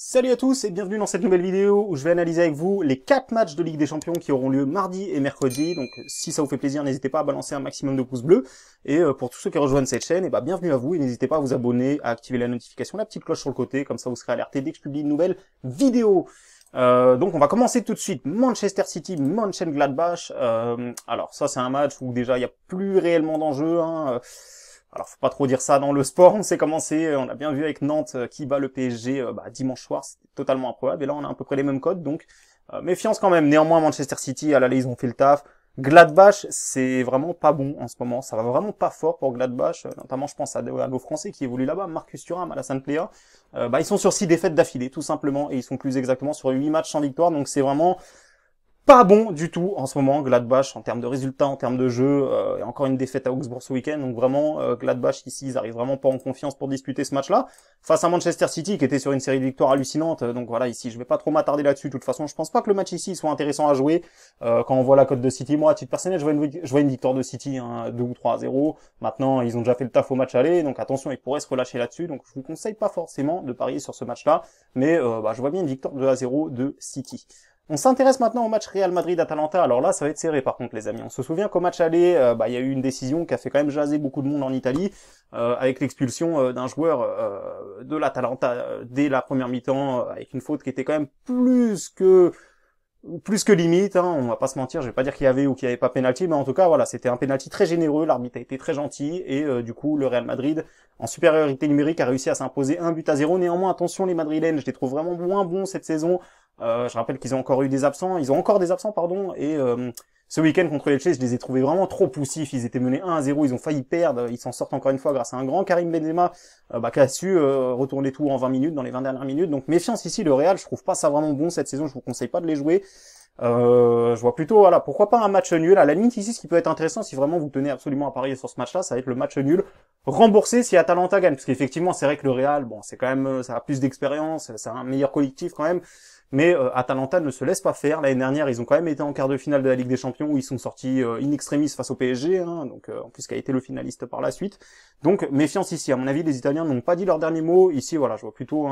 Salut à tous et bienvenue dans cette nouvelle vidéo où je vais analyser avec vous les 4 matchs de Ligue des Champions qui auront lieu mardi et mercredi. Donc si ça vous fait plaisir, n'hésitez pas à balancer un maximum de pouces bleus. Et pour tous ceux qui rejoignent cette chaîne, bienvenue à vous et n'hésitez pas à vous abonner, à activer la notification, la petite cloche sur le côté, comme ça vous serez alerté dès que je publie une nouvelle vidéo. Donc on va commencer tout de suite. Manchester City, Mönchengladbach. Alors ça c'est un match où déjà il n'y a plus réellement d'enjeu. Alors, faut pas trop dire ça dans le sport, on sait comment c'est, on a bien vu avec Nantes qui bat le PSG dimanche soir, c'était totalement improbable, et là on a à peu près les mêmes codes, donc méfiance quand même. Néanmoins, Manchester City, à l'aller, ils ont fait le taf. Gladbach, c'est vraiment pas bon en ce moment, ça va vraiment pas fort pour Gladbach, notamment je pense à nos Français qui évoluent là-bas, Marcus Thuram, Alassane Plea, ils sont sur 6 défaites d'affilée, tout simplement, et ils sont plus exactement sur 8 matchs sans victoire, donc c'est vraiment pas bon du tout en ce moment, Gladbach, en termes de résultats, en termes de jeu, et encore une défaite à Augsbourg ce week-end, donc vraiment, Gladbach ici, ils arrivent vraiment pas en confiance pour disputer ce match-là, face à Manchester City, qui était sur une série de victoires hallucinantes, donc voilà, ici, je vais pas trop m'attarder là-dessus, de toute façon, je pense pas que le match ici soit intéressant à jouer, quand on voit la cote de City, moi, à titre personnel, je vois une victoire de City, 2 ou 3-0, maintenant, ils ont déjà fait le taf au match aller, donc attention, ils pourraient se relâcher là-dessus, donc je vous conseille pas forcément de parier sur ce match-là, mais je vois bien une victoire 2-0 de City. On s'intéresse maintenant au match Real Madrid-Atalanta. Alors là, ça va être serré par contre, les amis. On se souvient qu'au match aller, il y a eu une décision qui a fait quand même jaser beaucoup de monde en Italie, avec l'expulsion d'un joueur de l'Atalanta dès la première mi-temps, avec une faute qui était quand même plus que limite, on va pas se mentir, je vais pas dire qu'il y avait ou qu'il y avait pas pénalty, mais en tout cas, voilà, c'était un pénalty très généreux, l'arbitre a été très gentil, et du coup, le Real Madrid, en supériorité numérique, a réussi à s'imposer 1-0. Néanmoins, attention, les Madrilènes, je les trouve vraiment moins bons cette saison. Je rappelle qu'ils ont encore eu des absents, pardon, et ce week-end contre Elche, je les ai trouvés vraiment trop poussifs, ils étaient menés 1-0, ils ont failli perdre, ils s'en sortent encore une fois grâce à un grand Karim Benzema, qui a su retourner tout en 20 minutes, dans les 20 dernières minutes, donc méfiance ici, le Real, je trouve pas ça vraiment bon cette saison, je vous conseille pas de les jouer. Je vois plutôt, voilà, pourquoi pas un match nul. À la limite ici, ce qui peut être intéressant, si vraiment vous tenez absolument à parier sur ce match-là, ça va être le match nul remboursé si Atalanta gagne, parce qu'effectivement, c'est vrai que le Real, bon, c'est quand même, ça a plus d'expérience, c'est un meilleur collectif quand même, mais Atalanta ne se laisse pas faire. L'année dernière, ils ont quand même été en quart de finale de la Ligue des Champions où ils sont sortis in extremis face au PSG, donc en plus qui a été le finaliste par la suite. Donc méfiance ici. À mon avis, les Italiens n'ont pas dit leur dernier mot. Ici, voilà, je vois plutôt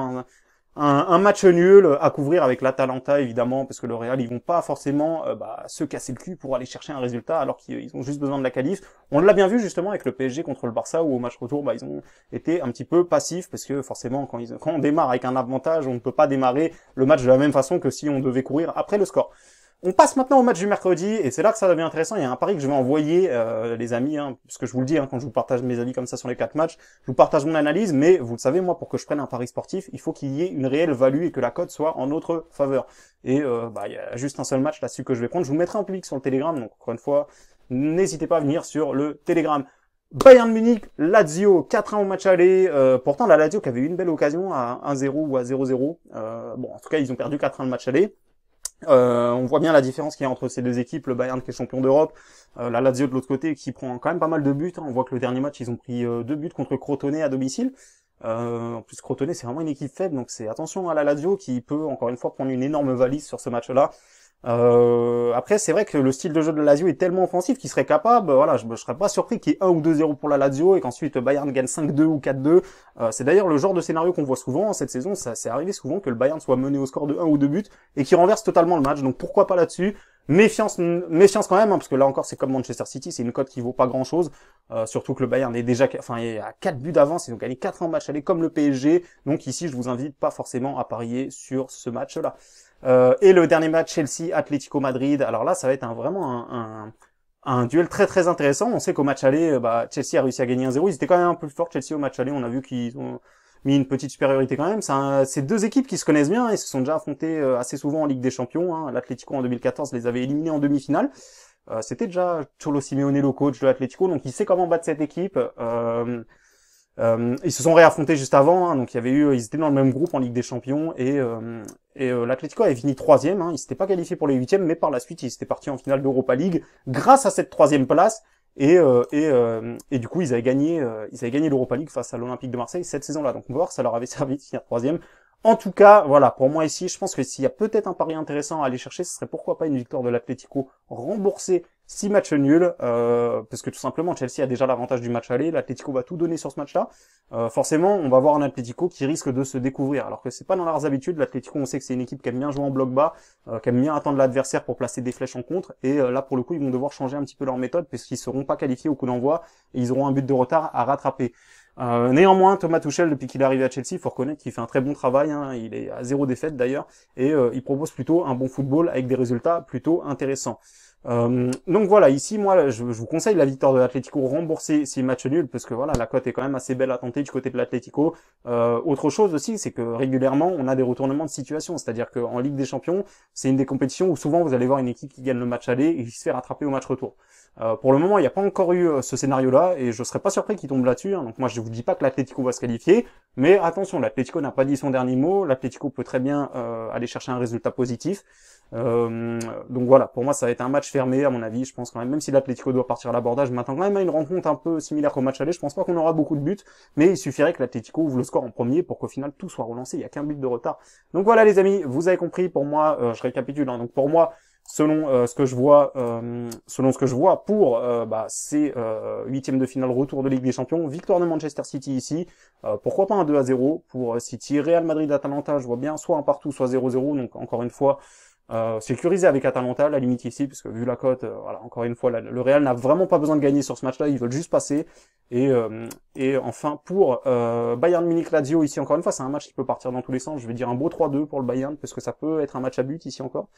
un match nul à couvrir avec l'Atalanta évidemment, parce que le Real ils vont pas forcément se casser le cul pour aller chercher un résultat alors qu'ils ont juste besoin de la qualif. On l'a bien vu justement avec le PSG contre le Barça où au match retour ils ont été un petit peu passifs parce que forcément quand on démarre avec un avantage on ne peut pas démarrer le match de la même façon que si on devait courir après le score. On passe maintenant au match du mercredi, et c'est là que ça devient intéressant. Il y a un pari que je vais envoyer, les amis, parce que je vous le dis, quand je vous partage mes avis comme ça sur les 4 matchs, je vous partage mon analyse, mais vous le savez, moi, pour que je prenne un pari sportif, il faut qu'il y ait une réelle value et que la cote soit en notre faveur. Et il y a juste un seul match là-dessus que je vais prendre. Je vous mettrai en public sur le Telegram, donc encore une fois, n'hésitez pas à venir sur le Telegram. Bayern Munich, Lazio, 4-1 au match aller. Pourtant, la Lazio qui avait eu une belle occasion à 1-0 ou à 0-0. En tout cas, ils ont perdu 4-1 le match aller. On voit bien la différence qu'il y a entre ces deux équipes, le Bayern qui est champion d'Europe, la Lazio de l'autre côté qui prend quand même pas mal de buts. On voit que le dernier match ils ont pris 2 buts contre Crotone à domicile. En plus Crotone c'est vraiment une équipe faible, donc c'est attention à la Lazio qui peut encore une fois prendre une énorme valise sur ce match-là. Après c'est vrai que le style de jeu de la Lazio est tellement offensif qu'il serait capable, je serais pas surpris qu'il y ait 1 ou 2-0 pour la Lazio et qu'ensuite Bayern gagne 5-2 ou 4-2. C'est d'ailleurs le genre de scénario qu'on voit souvent cette saison, ça c'est arrivé souvent que le Bayern soit mené au score de 1 ou 2 buts et qu'il renverse totalement le match, donc pourquoi pas là-dessus. Méfiance quand même, parce que là encore c'est comme Manchester City, c'est une cote qui vaut pas grand chose, surtout que le Bayern est déjà, il y a 4 buts d'avance, ils ont gagné 4 en match aller comme le PSG, donc ici je vous invite pas forcément à parier sur ce match-là. Et le dernier match Chelsea-Atlético Madrid, alors là ça va être vraiment un duel très très intéressant. On sait qu'au match aller, Chelsea a réussi à gagner 1-0, ils étaient quand même un peu forts Chelsea au match aller, on a vu qu'ils ont mis une petite supériorité quand même. C'est deux équipes qui se connaissent bien et se sont déjà affrontées assez souvent en Ligue des Champions. L'Atlético en 2014 les avait éliminés en demi-finale. C'était déjà Cholo Simeone le coach de l'Atlético, donc il sait comment battre cette équipe. Ils se sont réaffrontés juste avant, donc ils étaient dans le même groupe en Ligue des Champions et l'Atlético avait fini 3e, ils s'étaient pas qualifiés pour les 8e, mais par la suite ils étaient partis en finale d'Europa League grâce à cette 3e place et du coup ils avaient gagné l'Europa League face à l'Olympique de Marseille cette saison-là. Donc on va voir, ça leur avait servi de finir 3e. En tout cas, voilà, pour moi ici, je pense que s'il y a peut-être un pari intéressant à aller chercher, ce serait pourquoi pas une victoire de l'Atlético remboursée 6 matchs nuls, parce que tout simplement Chelsea a déjà l'avantage du match aller, l'Atlético va tout donner sur ce match-là. Forcément, on va voir un Atlético qui risque de se découvrir, alors que c'est pas dans leurs habitudes. L'Atlético, on sait que c'est une équipe qui aime bien jouer en bloc bas, qui aime bien attendre l'adversaire pour placer des flèches en contre, et là pour le coup ils vont devoir changer un petit peu leur méthode, puisqu'ils seront pas qualifiés au coup d'envoi, et ils auront un but de retard à rattraper. Néanmoins, Thomas Tuchel, depuis qu'il est arrivé à Chelsea, il faut reconnaître qu'il fait un très bon travail, hein, il est à 0 défaite d'ailleurs, et il propose plutôt un bon football avec des résultats plutôt intéressants. Donc voilà, ici moi je vous conseille la victoire de l'Atlético, rembourser ces matchs nuls, parce que voilà, la cote est quand même assez belle à tenter du côté de l'Atlético. Autre chose aussi, c'est que régulièrement on a des retournements de situation, c'est-à-dire qu'en Ligue des Champions, c'est une des compétitions où souvent vous allez voir une équipe qui gagne le match aller et qui se fait rattraper au match retour. Pour le moment, il n'y a pas encore eu ce scénario-là, et je serais pas surpris qu'il tombe là-dessus, hein. Donc moi je vous dis pas que l'Atlético va se qualifier, mais attention, l'Atlético n'a pas dit son dernier mot, l'Atlético peut très bien aller chercher un résultat positif. Donc voilà, pour moi ça va être un match fermé à mon avis, je pense quand même si l'Atlético doit partir à l'abordage, je m'attends quand même à une rencontre un peu similaire qu'au match aller. Je pense pas qu'on aura beaucoup de buts, mais il suffirait que l'Atlético ouvre le score en premier pour qu'au final tout soit relancé, il y a qu'un but de retard. Donc voilà les amis, vous avez compris, pour moi, je récapitule, hein. Donc pour moi, selon ce que je vois pour ces huitièmes de finale retour de Ligue des Champions, victoire de Manchester City ici, pourquoi pas un 2-0 pour City. Real Madrid-Atalanta, je vois bien soit un partout, soit 0-0, donc encore une fois, sécurisé avec Atalanta, la limite ici, parce que vu la cote, voilà, encore une fois, le Real n'a vraiment pas besoin de gagner sur ce match-là, ils veulent juste passer. Et enfin, pour Bayern Munich-Lazio, ici encore une fois, c'est un match qui peut partir dans tous les sens. Je vais dire un beau 3-2 pour le Bayern, parce que ça peut être un match à but ici encore.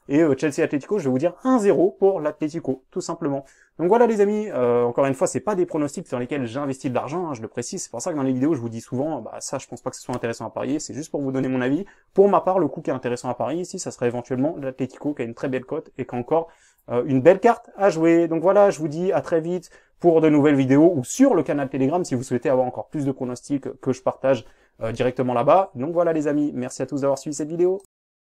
Et Chelsea-Atlético, je vais vous dire 1-0 pour l'Atlético, tout simplement. Donc voilà les amis, encore une fois, c'est pas des pronostics sur lesquels j'investis de l'argent, hein, je le précise, c'est pour ça que dans les vidéos, je vous dis souvent, ça je pense pas que ce soit intéressant à parier, c'est juste pour vous donner mon avis. Pour ma part, le coup qui est intéressant à parier ici, ça serait éventuellement l'Atlético, qui a une très belle cote et qui a encore une belle carte à jouer. Donc voilà, je vous dis à très vite pour de nouvelles vidéos, ou sur le canal Telegram si vous souhaitez avoir encore plus de pronostics que je partage directement là-bas. Donc voilà les amis, merci à tous d'avoir suivi cette vidéo.